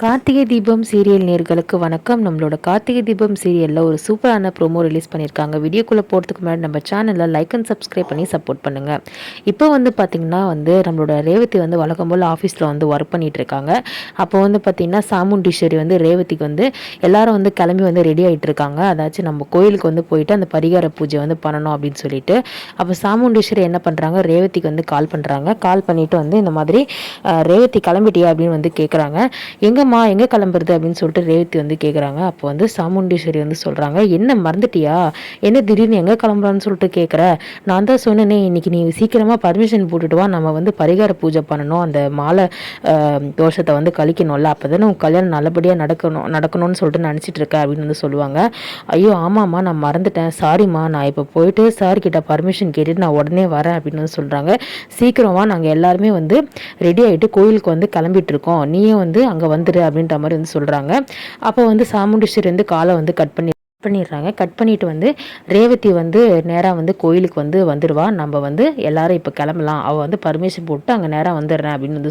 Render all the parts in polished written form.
Karthigai Deepam serial நேர்களுக்கு வணக்கம். நம்மளோட கார்த்திகை தீபம் சீரியலில் ஒரு சூப்பரான ப்ரோமோ ரிலீஸ் பண்ணியிருக்காங்க. வீடியோக்குள்ளே போகிறதுக்கு முன்னாடி நம்ம சேனலில் லைக் அண்ட் சப்ஸ்கிரைப் பண்ணி சப்போர்ட் பண்ணுங்கள். இப்போ பார்த்திங்கன்னா நம்மளோட ரேவதி வழக்கம் போல் ஆஃபீஸில் ஒர்க் பண்ணிகிட்டு இருக்காங்க. அப்போ பார்த்திங்கன்னா சாமுண்டீஸ்வரி ரேவதிக்கு எல்லாரும் கிளம்பி ரெடி ஆகிட்டு இருக்காங்க. அதாச்சும் நம்ம கோயிலுக்கு போயிட்டு அந்த பரிகார பூஜை பண்ணணும் அப்படின்னு சொல்லிட்டு அப்போ சாமுண்டீஸ்வரி என்ன பண்ணுறாங்க, ரேவதிக்கு கால் பண்ணுறாங்க. கால் பண்ணிவிட்டு இந்த மாதிரி ரேவதி கிளம்பிட்டியா அப்படின்னு கேட்குறாங்க. எங்கே கிளம்புறது அப்படின்னு சொல்லிட்டு ரேவதி கேட்குறாங்க. அப்போ சாமுண்டீஸ்வரி சொல்கிறாங்க, என்ன மறந்துட்டியா, என்ன திடீர்னு எங்கே கிளம்புறான்னு சொல்லிட்டு கேட்குற, நான் தான் சொன்னேனே இன்னைக்கு நீ சீக்கிரமாக பர்மிஷன் போட்டுட்டு வா, நம்ம பரிகார பூஜை பண்ணணும், அந்த மாலை தோஷத்தை கழிக்கணும்ல, அப்போ தானே உன் கல்யாணம் நல்லபடியாக நடக்கணும்னு சொல்லிட்டு நினச்சிட்டு இருக்க அப்படின்னு சொல்லுவாங்க. ஐயோ ஆமாம்மா நான் மறந்துட்டேன், சாரிம்மா, நான் இப்போ போயிட்டு சார் கிட்ட பர்மிஷன் கேட்டுட்டு நான் உடனே வரேன் அப்படின்னு சொல்கிறாங்க. சீக்கிரமாக நாங்கள் எல்லாருமே ரெடி ஆகிட்டு கோயிலுக்கு கிளம்பிட்டு இருக்கோம், நீயும் அங்கே வந்துடு அப்படின்ற மாதிரி சொல்கிறாங்க. அப்போ சாமுண்டீஸ்வரி காலை கட் பண்ணிடுறாங்க. கட் பண்ணிவிட்டு ரேவதி நேராக கோயிலுக்கு வந்துடுவா, நம்ம எல்லாரும் இப்போ கிளம்பலாம், அவள் பர்மிஷன் போட்டு அங்கே நேராக வந்துடுறேன் அப்படின்னு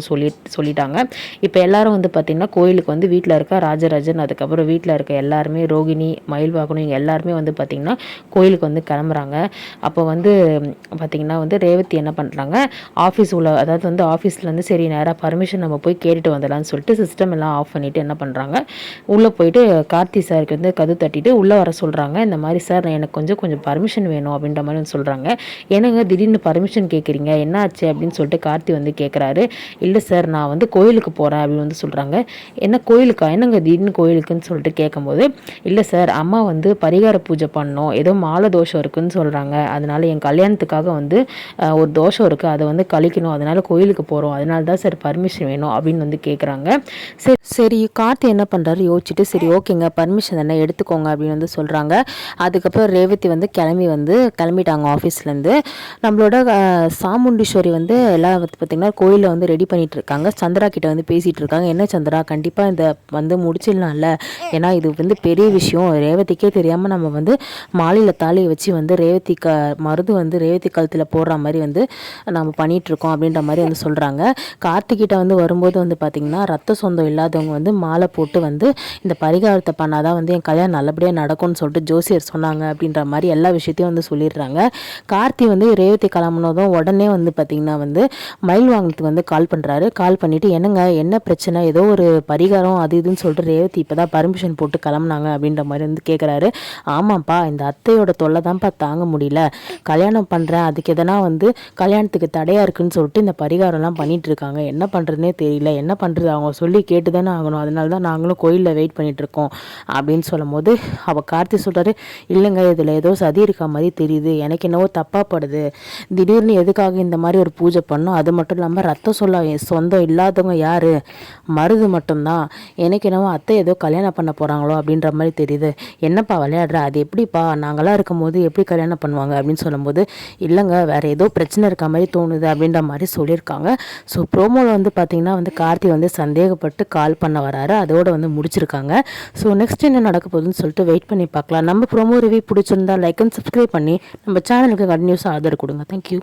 சொல்லிட்டாங்க. இப்போ எல்லாரும் பார்த்திங்கன்னா கோயிலுக்கு வீட்டில் இருக்க ராஜராஜன், அதுக்கப்புறம் வீட்டில் இருக்க எல்லாருமே ரோகிணி, மயில்வாகனம், இவங்க எல்லாருமே பார்த்திங்கன்னா கோயிலுக்கு கிளம்புறாங்க. அப்போ பார்த்திங்கன்னா ரேவதி என்ன பண்ணுறாங்க, ஆஃபீஸ் உள்ள அதாவது ஆஃபீஸ்லேருந்து சரி நேராக பர்மிஷன் நம்ம போய் கேட்டுட்டு வந்துடலான்னு சொல்லிட்டு சிஸ்டம் எல்லாம் ஆஃப் பண்ணிவிட்டு என்ன பண்ணுறாங்க, உள்ளே போயிட்டு கார்த்தி சாருக்கு கது தட்டிட்டு உள்ளே வர சொல்கிறாங்க. இந்த மாதிரி சார் எனக்கு கொஞ்சம் பர்மிஷன் வேணும் அப்படின்ற மாதிரி சொல்கிறாங்க. என்னங்க திடீர்னு பர்மிஷன் கேட்குறீங்க, என்ன ஆச்சு அப்படின்னு சொல்லிட்டு கார்த்தி கேட்குறாரு. இல்லை சார் நான் கோயிலுக்கு போகிறேன் அப்படின்னு சொல்கிறாங்க. என்ன கோயிலுக்கா, என்னங்க திடீர்னு கோயிலுக்குன்னு சொல்லிட்டு கேட்கும்போது, இல்லை சார் அம்மா பரிகார பூஜை பண்ணணும், ஏதோ மாலை தோஷம் இருக்குன்னு சொல்கிறாங்க, அதனால என் கல்யாணத்துக்காக ஒரு தோஷம் இருக்குது, அதை கழிக்கணும், அதனால கோயிலுக்கு போகிறோம், அதனால தான் சார் பர்மிஷன் வேணும் அப்படின்னு கேட்குறாங்க. சரி கார்த்தி என்ன பண்ணுறாரு யோசிச்சுட்டு, சரி ஓகேங்க பர்மிஷன் தானே எடுத்துக்கோங்க அப்படின்னு சொல்கிறாங்க. அதுக்கப்புறம் ரேவதி கிளம்பிட்டாங்க ஆஃபீஸ்லேருந்து. நம்மளோட சாமுண்டீஸ்வரி எல்லாம் பார்த்திங்கன்னா கோயிலில் ரெடி பண்ணிகிட்டு இருக்காங்க. சந்திரா கிட்ட பேசிகிட்டு இருக்காங்க. என்ன சந்திரா, கண்டிப்பாக இந்த முடிச்சிடலாம்ல, ஏன்னா இது பெரிய விஷயம், ரேவதிக்கே தெரியாமல் நம்ம மாலையில் தாலியை வச்சு ரேவதி மருது ரேவதி கழுத்தில் போடுற மாதிரி நம்ம பண்ணிகிட்ருக்கோம் அப்படின்ற மாதிரி சொல்கிறாங்க. கார்த்திகிட்ட வரும்போது பார்த்திங்கன்னா ரத்த சொந்தம் இல்லாதவங்க மாலை போட்டு இந்த பரிகாரத்தை பண்ணாதான் என் கல்யாணம் நல்லபடியாக நடக்கும்னு சொல்லிட்டு ஜோசியர் சொன்னாங்க அப்படின்ற மாதிரி எல்லா விஷயத்தையும் சொல்லிடுறாங்க. கார்த்தி ரேவதி கிளம்புனதும் உடனே பார்த்திங்கன்னா மயில் வாங்கினதுக்கு கால் பண்ணுறாரு. கால் பண்ணிவிட்டு என்னங்க என்ன பிரச்சனை, ஏதோ ஒரு பரிகாரம் அது இதுன்னு சொல்லிட்டு ரேவதி இப்போ தான் பர்மிஷன் போட்டு கிளம்புனாங்க அப்படின்ற மாதிரி கேட்குறாரு. ஆமாப்பா இந்த அத்தையோட தொல்லை தான்ப்பா தாங்க முடியல, கல்யாணம் பண்ணுறேன் அதுக்கு எதனா கல்யாணத்துக்கு தடையாக இருக்குன்னு சொல்லிட்டு இந்த பரிகாரம்லாம் பண்ணிகிட்டு இருக்காங்க, என்ன பண்ணுறதுனே தெரியல, என்ன பண்ணுறது, அவங்க சொல்லி கேட்டு தானே ஆகணும், அதனால தான் நாங்களும் கோயிலில் வெயிட் பண்ணிகிட்ருக்கோம் அப்படின்னு சொல்லும்போது அவள் கார்த்தி சொல்கிறாரு, இல்லைங்க இதில் ஏதோ சதி இருக்க மாதிரி தெரியுது, எனக்கு என்னவோ தப்பாக படுது, திடீர்னு எதுக்காக இந்த மாதிரி ஒரு பூஜை பண்ணோம், அது மட்டும் இல்லாமல் ரத்தம் சொந்தம் இல்லாதவங்க யார், மருது மட்டும்தான், எனக்கு என்னவோ அத்தை ஏதோ கல்யாணம் பண்ண போகிறாங்களோ அப்படின்ற மாதிரி தெரியுது, என்னப்பா விளையாடுற, அது எப்படிப்பா நாங்களாம் இருக்கும்போது எப்படி கல்யாணம் பண்ணுவாங்க அப்படின்னு சொல்லும்போது, இல்லைங்க வேறு ஏதோ பிரச்சனை இருக்க மாதிரி தோணுது அப்படின்ற மாதிரி சொல்லியிருக்காங்க. ஸோ ப்ரோமோவில் பார்த்திங்கன்னா கார்த்தி சந்தேகப்பட்டு கால் பண்ண வராரு, அதோடு முடிச்சிருக்காங்க. ஸோ நெக்ஸ்ட் என்ன நடக்க போகுதுன்னு சொல்லிட்டு வெயிட் பண்ணி பார்க்கலாம். நம்ம ப்ரோமோ ரிவ்யூ பிடிச்சிருந்தா லைக் அண்ட் சப்ஸ்கிரைப் பண்ணி நம்ம சேனலுக்கு கண்டினியூஸாக ஆதரவு கொடுங்க. தேங்க்யூ.